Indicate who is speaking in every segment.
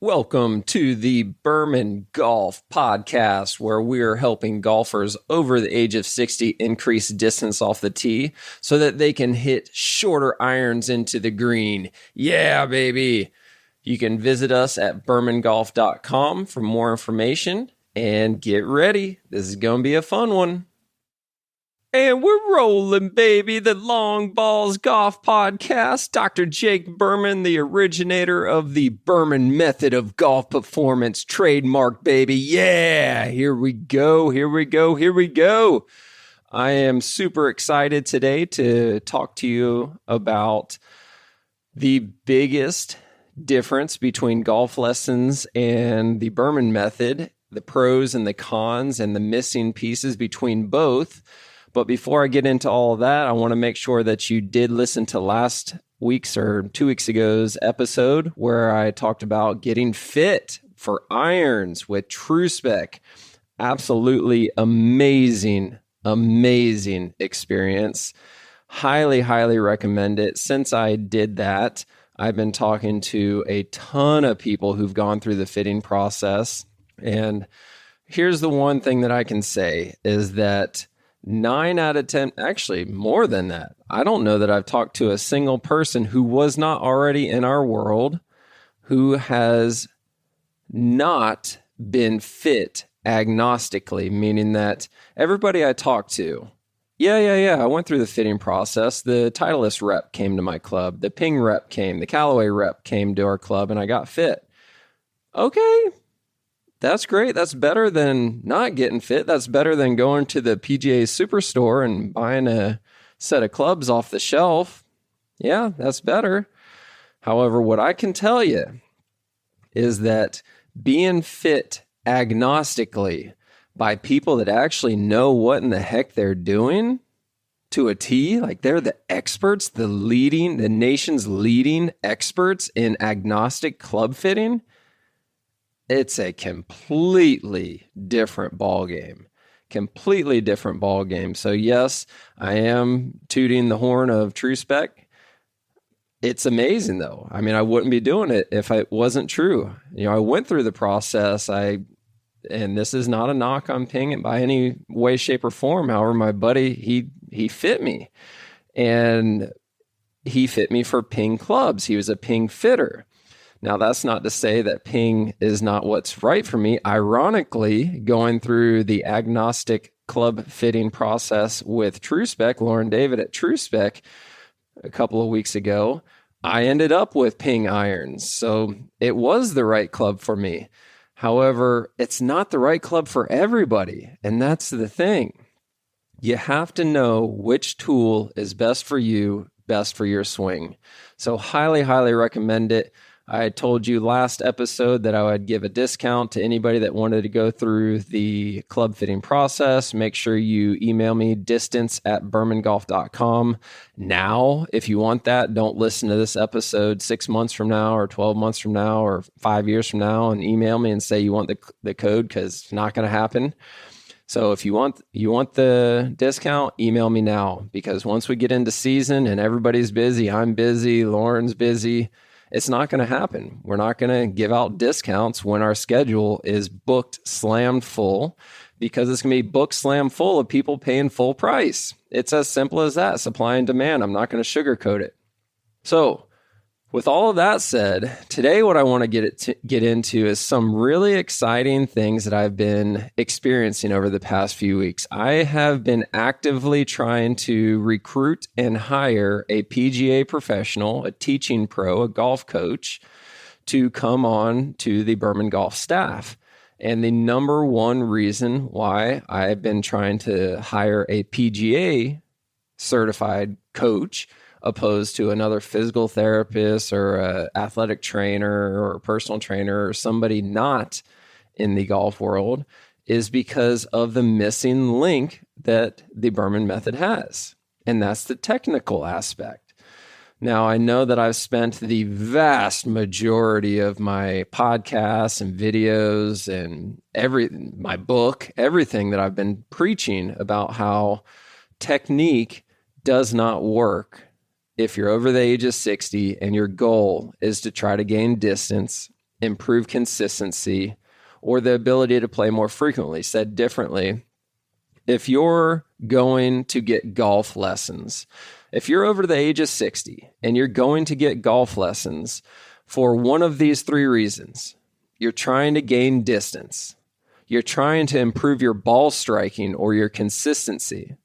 Speaker 1: Welcome to the Berman Golf Podcast, where we're helping golfers over the age of 60 increase distance off the tee so that they can hit shorter irons into the green. Yeah, baby. You can visit us at bermangolf.com for more information and get ready. This is going to be a fun one. And we're rolling, baby. The Long Balls Golf Podcast. Dr. Jake Berman, the originator of the Berman Method of golf performance, trademark, baby. Yeah, here we go. I am super excited today to talk to you about the biggest difference between golf lessons and the Berman Method, the pros and the cons, and the missing pieces between both. But before I get into all of that, I want to make sure that you did listen to last week's or 2 weeks ago's episode where I talked about getting fit for irons with TrueSpec. Absolutely amazing experience. Highly recommend it. Since I did that, I've been talking to a ton of people who've gone through the fitting process. And here's the one thing that I can say is that 9 out of 10, actually more than that. I don't know that I've talked to a single person who was not already in our world who has not been fit agnostically, meaning that everybody I talked to, I went through the fitting process. The Titleist rep came to my club. The Ping rep came. The Callaway rep came to our club, and I got fit. Okay. That's great. That's better than not getting fit. That's better than going to the PGA Superstore and buying a set of clubs off the shelf. Yeah, that's better. However, what I can tell you is that being fit agnostically by people that actually know what in the heck they're doing to a T, like they're the experts, the nation's leading experts in agnostic club fitting, it's a completely different ball game. So yes, I am tooting the horn of TrueSpec. It's amazing though. I mean, I wouldn't be doing it if it wasn't true. I went through the process. And this is not a knock on Ping by any way, shape, or form. However, my buddy, he fit me. And he fit me for Ping clubs. He was a Ping fitter. Now, that's not to say that Ping is not what's right for me. Ironically, going through the agnostic club fitting process with TrueSpec, Lauren David at TrueSpec, a couple of weeks ago, I ended up with Ping irons. So it was the right club for me. However, it's not the right club for everybody. And that's the thing. You have to know which tool is best for you, best for your swing. So highly recommend it. I told you last episode that I would give a discount to anybody that wanted to go through the club fitting process. Make sure you email me distance@bermangolf.com. Now, if you want that, don't listen to this episode 6 months from now or 12 months from now or 5 years from now and email me and say you want the code, because it's not going to happen. So if you want the discount, email me now, because once we get into season and everybody's busy, I'm busy, Lauren's busy, it's not going to happen. We're not going to give out discounts when our schedule is booked slammed full, because it's going to be booked slammed full of people paying full price. It's as simple as that, supply and demand. I'm not going to sugarcoat it. So with all of that said, today what I want to get into is some really exciting things that I've been experiencing over the past few weeks. I have been actively trying to recruit and hire a PGA professional, a teaching pro, a golf coach, to come on to the Berman Golf staff. And the number one reason why I've been trying to hire a PGA certified coach opposed to another physical therapist or an athletic trainer or a personal trainer or somebody not in the golf world is because of the missing link that the Berman Method has. And that's the technical aspect. Now, I know that I've spent the vast majority of my podcasts and videos and my book, everything that I've been preaching about how technique does not work if you're over the age of 60 and your goal is to try to gain distance improve consistency, or the ability to play more frequently. Said differently, if you're going to get golf lessons, if you're over the age of 60 and you're going to get golf lessons for one of these three reasons, you're trying to gain distance, you're trying to improve your ball striking or your consistency,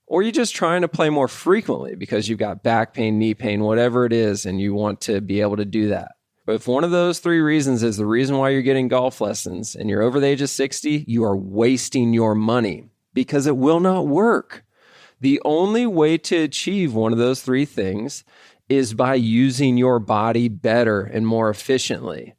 Speaker 1: or you're just trying to play more frequently because you've got back pain, knee pain, whatever it is, and you want to be able to do that. But if one of those three reasons is the reason why you're getting golf lessons and you're over the age of 60, you are wasting your money because it will not work. The only way to achieve one of those three things is by using your body better and more efficiently.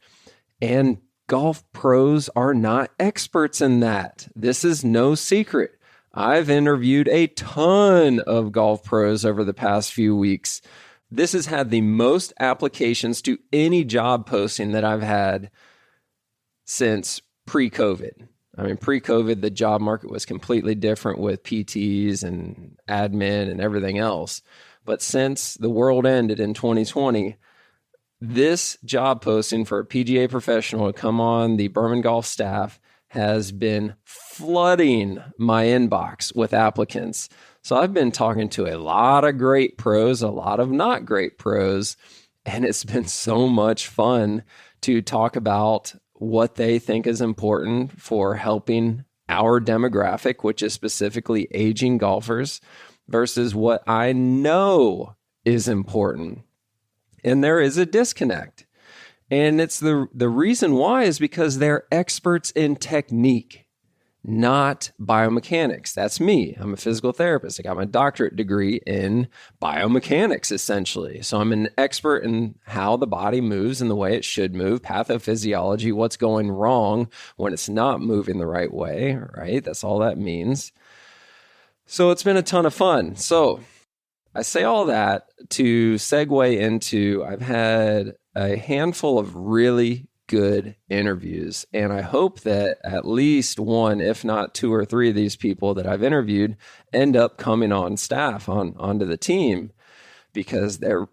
Speaker 1: And golf pros are not experts in that. This is no secret. I've interviewed a ton of golf pros over the past few weeks. This has had the most applications to any job posting that I've had since pre-COVID. I mean, pre-COVID, the job market was completely different with PTs and admin and everything else. But since the world ended in 2020, this job posting for a PGA professional to come on the Berman Golf staff has been flooding my inbox with applicants. So I've been talking to a lot of great pros, a lot of not great pros, and it's been so much fun to talk about what they think is important for helping our demographic, which is specifically aging golfers, versus what I know is important. And there is a disconnect. And it's the reason why is because they're experts in technique, not biomechanics. That's me. I'm a physical therapist. I got my doctorate degree in biomechanics, essentially. So I'm an expert in how the body moves and the way it should move, pathophysiology, what's going wrong when it's not moving the right way, right? That's all that means. So it's been a ton of fun. So I say all that to segue into I've had a handful of really good interviews. And I hope that at least one, if not two or three of these people that I've interviewed end up coming on staff onto the team because they're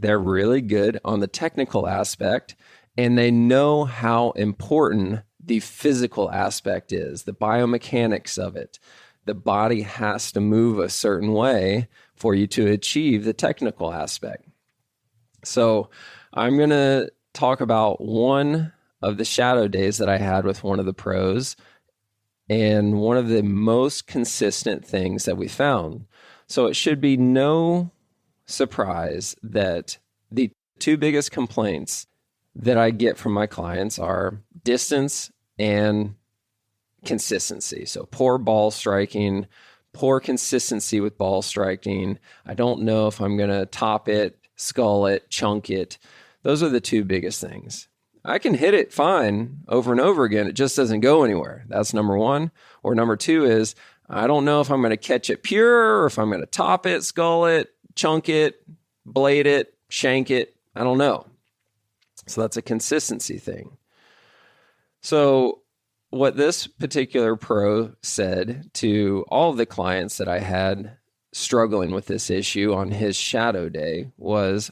Speaker 1: really good on the technical aspect and they know how important the physical aspect is, the biomechanics of it. The body has to move a certain way for you to achieve the technical aspect. So I'm going to talk about one of the shadow days that I had with one of the pros and one of the most consistent things that we found. So it should be no surprise that the two biggest complaints that I get from my clients are distance and consistency. So poor ball striking, poor consistency with ball striking. I don't know if I'm going to top it, skull it, chunk it. Those are the two biggest things. I can hit it fine over and over again. It just doesn't go anywhere. That's number one. Or number two is, I don't know if I'm going to catch it pure or if I'm going to top it, skull it, chunk it, blade it, shank it. I don't know. So that's a consistency thing. So what this particular pro said to all of the clients that I had struggling with this issue on his shadow day was,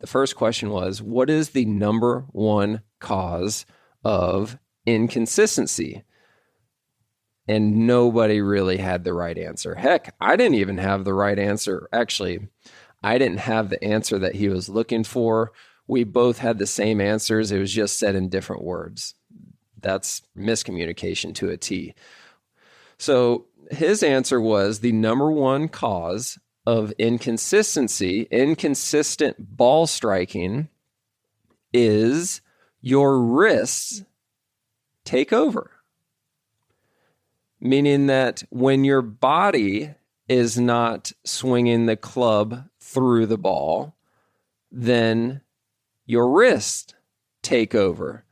Speaker 1: the first question was, what is the number one cause of inconsistency? And nobody really had the right answer. Heck, I didn't even have the right answer. Actually, I didn't have the answer that he was looking for. We both had the same answers. It was just said in different words. That's miscommunication to a T. So his answer was the number one cause of inconsistency, inconsistent ball striking, is your wrists take over. Meaning that when your body is not swinging the club through the ball, then your wrists take over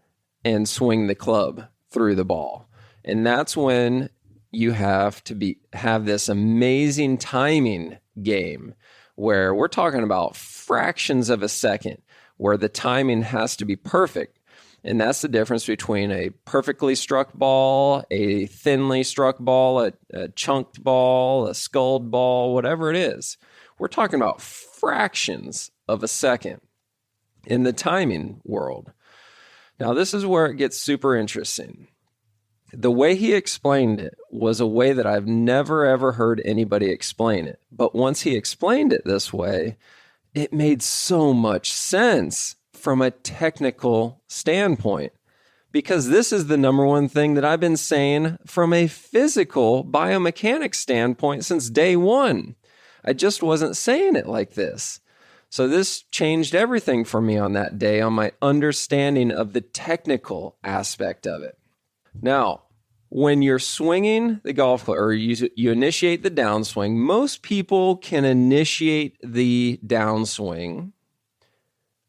Speaker 1: and swing the club through the ball. And that's when you have to have this amazing timing game where we're talking about fractions of a second where the timing has to be perfect. And that's the difference between a perfectly struck ball, a thinly struck ball, a chunked ball, a sculled ball, whatever it is. We're talking about fractions of a second in the timing world. Now, this is where it gets super interesting. The way he explained it was a way that I've never, ever heard anybody explain it. But once he explained it this way, it made so much sense from a technical standpoint. Because this is the number one thing that I've been saying from a physical biomechanics standpoint since day one. I just wasn't saying it like this. So this changed everything for me on that day on my understanding of the technical aspect of it. Now, when you're swinging the golf club or you initiate the downswing, most people can initiate the downswing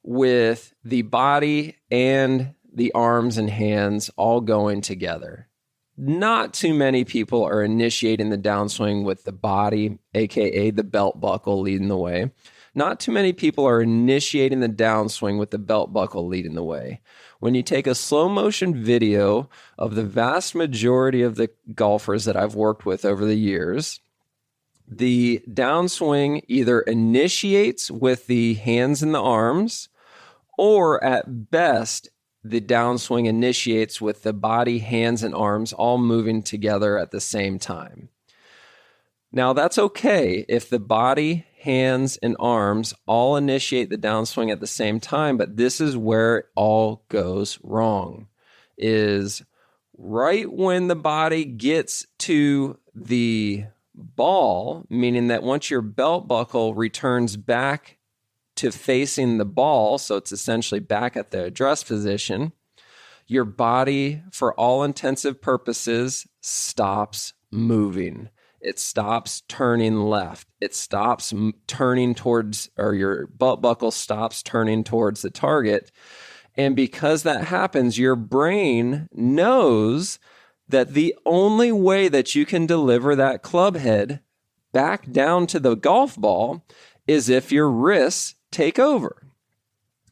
Speaker 1: with the body and the arms and hands all going together. Not too many people are initiating the downswing with the body, aka the belt buckle, leading the way. Not too many people are initiating the downswing with the belt buckle leading the way. When you take a slow motion video of the vast majority of the golfers that I've worked with over the years, the downswing either initiates with the hands and the arms, or at best, the downswing initiates with the body, hands, and arms all moving together at the same time. Now, that's okay if the body, hands, and arms all initiate the downswing at the same time, but this is where it all goes wrong, is right when the body gets to the ball, meaning that once your belt buckle returns back to facing the ball, so it's essentially back at the address position, your body, for all intensive purposes, stops moving. It stops turning left. It stops turning towards, or your belt buckle stops turning towards the target. And because that happens, your brain knows that the only way that you can deliver that club head back down to the golf ball is if your wrists take over.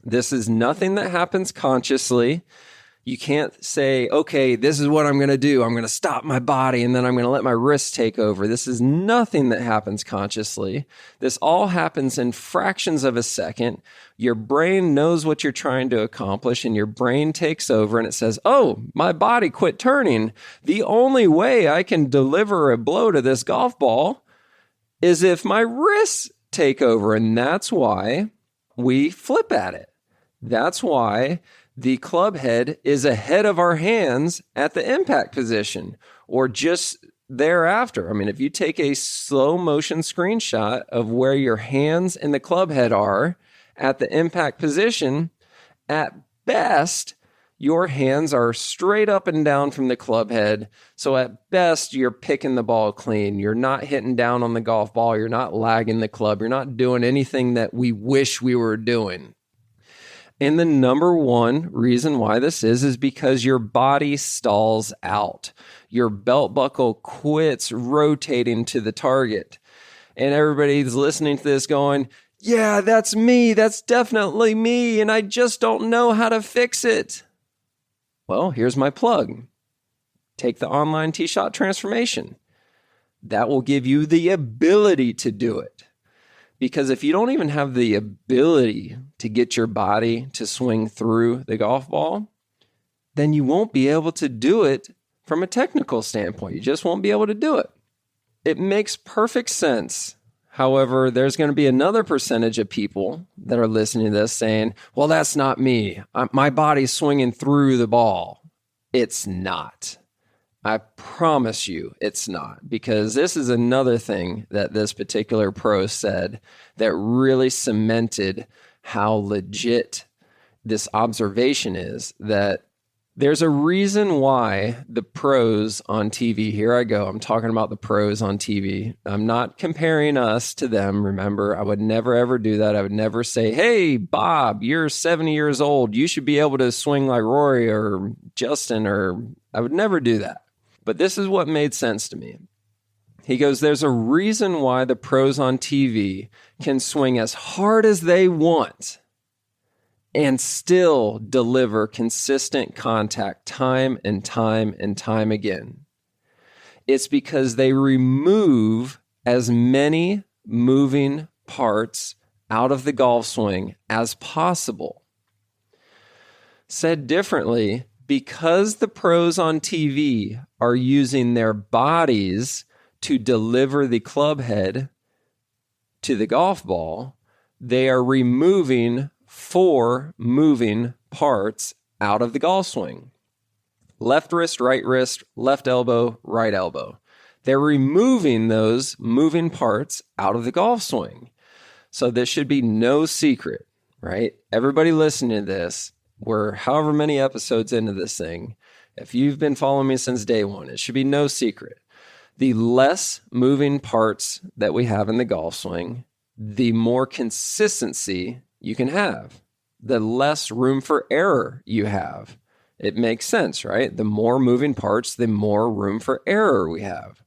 Speaker 1: This is nothing that happens consciously. You can't say, okay, this is what I'm going to do. I'm going to stop my body and then I'm going to let my wrists take over. This is nothing that happens consciously. This all happens in fractions of a second. Your brain knows what you're trying to accomplish and your brain takes over and it says, oh, my body quit turning. The only way I can deliver a blow to this golf ball is if my wrists take over. And that's why we flip at it. That's why the club head is ahead of our hands at the impact position or just thereafter. I mean, if you take a slow motion screenshot of where your hands and the club head are at the impact position, at best, your hands are straight up and down from the club head. So at best, you're picking the ball clean. You're not hitting down on the golf ball. You're not lagging the club. You're not doing anything that we wish we were doing. And the number one reason why this is because your body stalls out. Your belt buckle quits rotating to the target. And everybody's listening to this going, yeah, that's me. That's definitely me. And I just don't know how to fix it. Well, here's my plug. Take the online T-Shot transformation. That will give you the ability to do it. Because if you don't even have the ability to get your body to swing through the golf ball, then you won't be able to do it from a technical standpoint. You just won't be able to do it. It makes perfect sense. However, there's going to be another percentage of people that are listening to this saying, well, that's not me. My body's swinging through the ball. It's not. I promise you it's not, because this is another thing that this particular pro said that really cemented how legit this observation is, that there's a reason why the pros on TV, here I go, I'm talking about the pros on TV. I'm not comparing us to them. Remember, I would never, ever do that. I would never say, hey, Bob, you're 70 years old. You should be able to swing like Rory or Justin, or I would never do that. But this is what made sense to me. He goes, there's a reason why the pros on TV can swing as hard as they want and still deliver consistent contact time and time and time again. It's because they remove as many moving parts out of the golf swing as possible. Said differently, because the pros on TV are using their bodies to deliver the club head to the golf ball, they are removing 4 moving parts out of the golf swing. Left wrist, left elbow, right elbow. They're removing those moving parts out of the golf swing. So this should be no secret, right? Everybody listening to this, we're however many episodes into this thing. If you've been following me since day one, it should be no secret. The less moving parts that we have in the golf swing, the more consistency you can have, the less room for error you have. It makes sense, right? The more moving parts, the more room for error we have.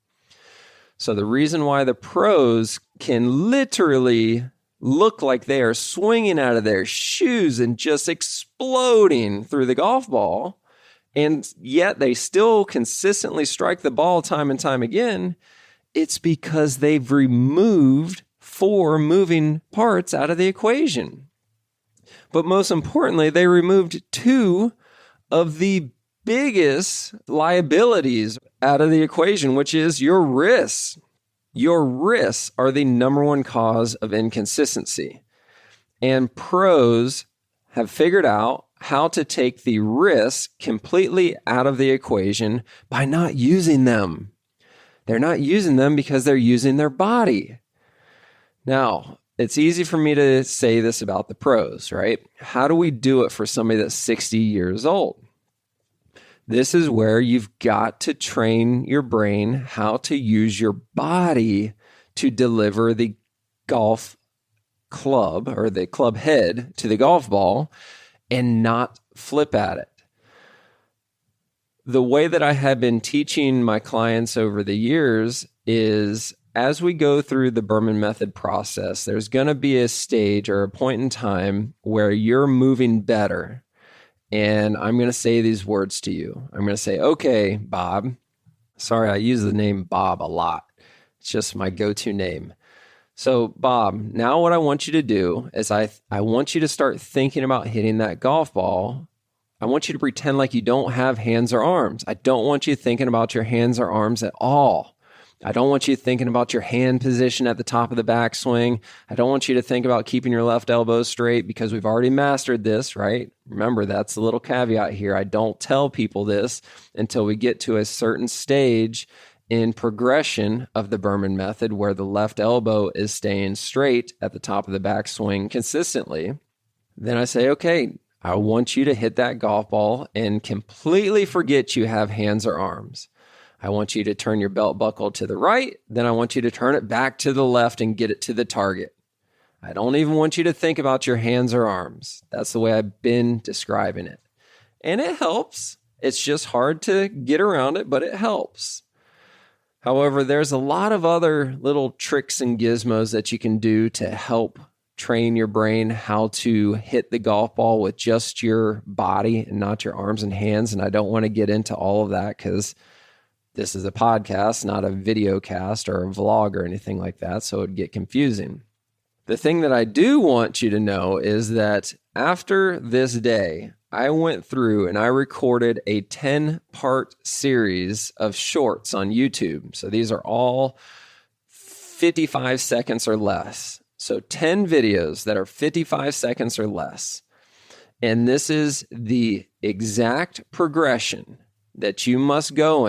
Speaker 1: So the reason why the pros can literally look like they are swinging out of their shoes and just exploding through the golf ball, and yet they still consistently strike the ball time and time again, it's because they've removed 4 moving parts out of the equation. But most importantly, they removed 2 of the biggest liabilities out of the equation, which is your wrists. Your wrists are the number one cause of inconsistency. And pros have figured out how to take the wrists completely out of the equation by not using them. They're not using them because they're using their body. Now, it's easy for me to say this about the pros, right? How do we do it for somebody that's 60 years old? This is where you've got to train your brain how to use your body to deliver the golf club or the club head to the golf ball and not flip at it. The way that I have been teaching my clients over the years is as we go through the Berman Method process, there's going to be a stage or a point in time where you're moving better. And I'm going to say these words to you. I'm going to say, okay, Bob. Sorry, I use the name Bob a lot. It's just my go-to name. So, Bob, now what I want you to do is I want you to start thinking about hitting that golf ball. I want you to pretend like you don't have hands or arms. I don't want you thinking about your hands or arms at all. I don't want you thinking about your hand position at the top of the backswing. I don't want you to think about keeping your left elbow straight because we've already mastered this, right? Remember, that's a little caveat here. I don't tell people this until we get to a certain stage in progression of the Berman Method where the left elbow is staying straight at the top of the backswing consistently. Then I say, okay, I want you to hit that golf ball and completely forget you have hands or arms. I want you to turn your belt buckle to the right. Then I want you to turn it back to the left and get it to the target. I don't even want you to think about your hands or arms. That's the way I've been describing it. And it helps. It's just hard to get around it, but it helps. However, there's a lot of other little tricks and gizmos that you can do to help train your brain how to hit the golf ball with just your body and not your arms and hands. And I don't want to get into all of that because this is a podcast, not a video cast or a vlog or anything like that, so it would get confusing. The thing that I do want you to know is that after this day, I went through and I recorded a 10-part series of shorts on YouTube. So these are all 55 seconds or less. So 10 videos that are 55 seconds or less. And this is the exact progression that you must go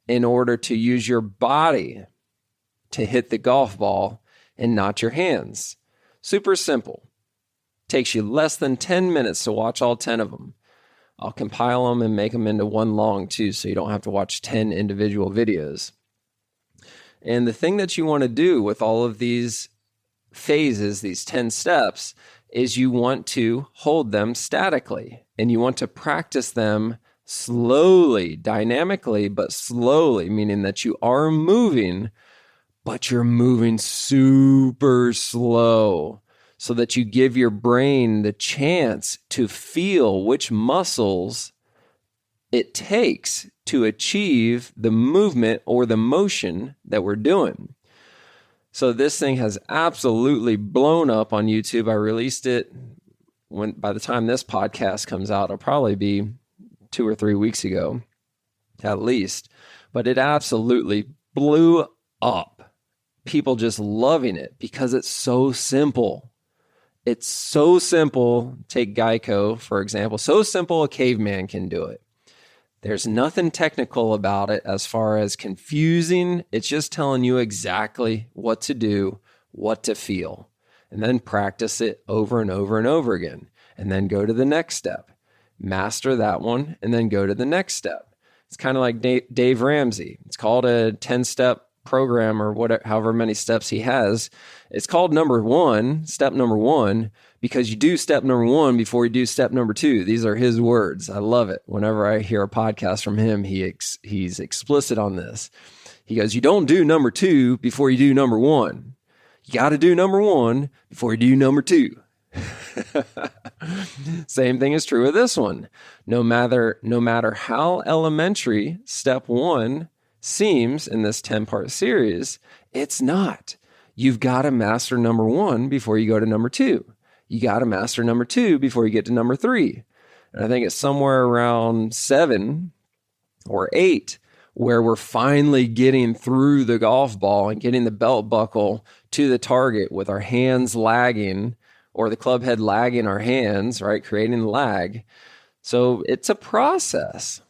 Speaker 1: in order to use your body to hit the golf ball and not your hands. Super simple. Takes you less than 10 minutes to watch all 10 of them. I'll compile them and make them into one long too, so you don't have to watch 10 individual videos. And the thing that you want to do with all of these phases, these 10 steps, is you want to hold them statically and you want to practice them slowly, dynamically, but slowly, meaning that you are moving, but you're moving super slow so that you give your brain the chance to feel which muscles it takes to achieve the movement or the motion that we're doing. So this thing has absolutely blown up on YouTube. I released it by the time this podcast comes out, it'll probably be 2 or 3 weeks ago, at least. But it absolutely blew up. People just loving it because it's so simple. It's so simple. Take Geico, for example. So simple a caveman can do it. There's nothing technical about it as far as confusing. It's just telling you exactly what to do, what to feel, and then practice it over and over and over again. And then go to the next step. Master that one, and then go to the next step. It's kind of like Dave Ramsey. It's called a 10-step program or whatever, however many steps he has. It's called step number one, because you do step number one before you do step number two. These are his words. I love it. Whenever I hear a podcast from him, he's explicit on this. He goes, you don't do number two before you do number one. You got to do number one before you do number two. Same thing is true with this one. No matter how elementary step one seems in this 10-part series, it's not. You've got to master number one before you go to number two. You got to master number two before you get to number three. And I think it's somewhere around 7 or 8 where we're finally getting through the golf ball and getting the belt buckle to the target with our hands lagging, or the club head lagging our hands, right? Creating lag. So it's a process,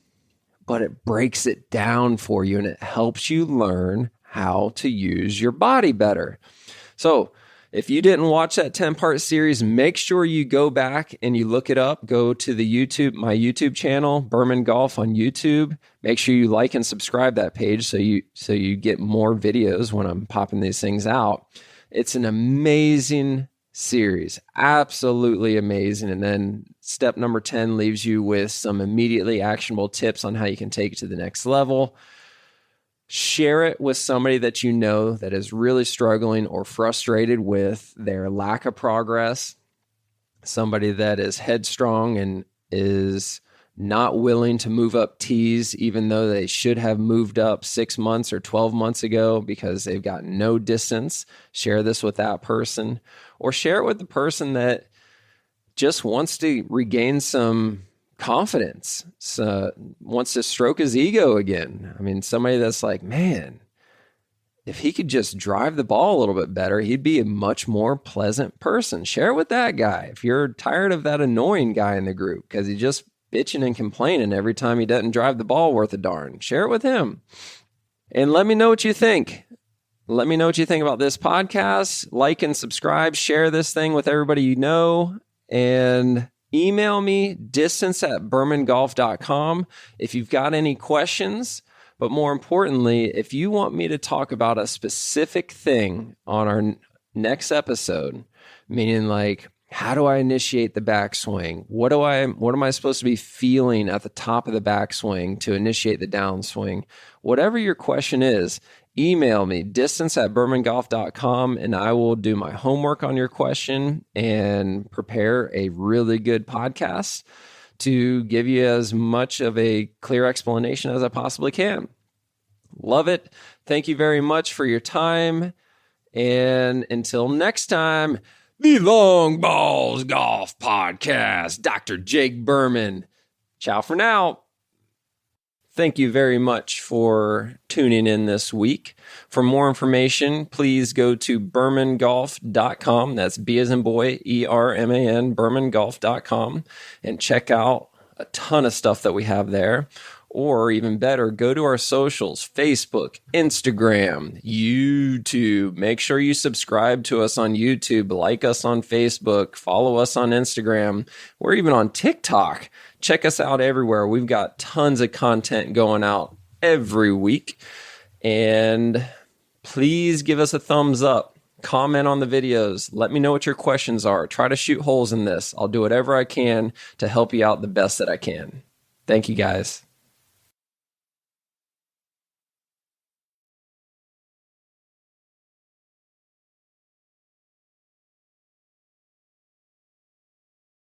Speaker 1: but it breaks it down for you and it helps you learn how to use your body better. So if you didn't watch that 10-part series, make sure you go back and you look it up. Go to my YouTube channel, Berman Golf on YouTube. Make sure you like and subscribe that page so you get more videos when I'm popping these things out. It's an amazing series, absolutely amazing. And then step number 10 leaves you with some immediately actionable tips on how you can take it to the next level. Share it with somebody that you know that is really struggling or frustrated with their lack of progress, somebody that is headstrong and is not willing to move up tees, even though they should have moved up 6 months or 12 months ago because they've got no distance. Share this with that person, or share it with the person that just wants to regain some confidence, wants to stroke his ego again. I mean, somebody that's like, man, if he could just drive the ball a little bit better, he'd be a much more pleasant person. Share it with that guy. If you're tired of that annoying guy in the group because he just bitching and complaining every time he doesn't drive the ball worth a darn, share it with him. And let me know what you think. Let me know what you think about this podcast. Like and subscribe. Share this thing with everybody you know. And email me, distance@bermangolf.com, if you've got any questions. But more importantly, if you want me to talk about a specific thing on our next episode, meaning like, how do I initiate the backswing? What am I supposed to be feeling at the top of the backswing to initiate the downswing? Whatever your question is, email me, distance@bermangolf.com, and I will do my homework on your question and prepare a really good podcast to give you as much of a clear explanation as I possibly can. Love it. Thank you very much for your time. And until next time, the Long Balls Golf Podcast, Dr. Jake Berman. Ciao for now. Thank you very much for tuning in this week. For more information, please go to bermangolf.com. That's B as in boy, ERMAN, bermangolf.com, and check out a ton of stuff that we have there. Or even better, go to our socials, Facebook, Instagram, YouTube. Make sure you subscribe to us on YouTube, like us on Facebook, follow us on Instagram. We're even on TikTok. Check us out everywhere. We've got tons of content going out every week. And please give us a thumbs up. Comment on the videos. Let me know what your questions are. Try to shoot holes in this. I'll do whatever I can to help you out the best that I can. Thank you, guys.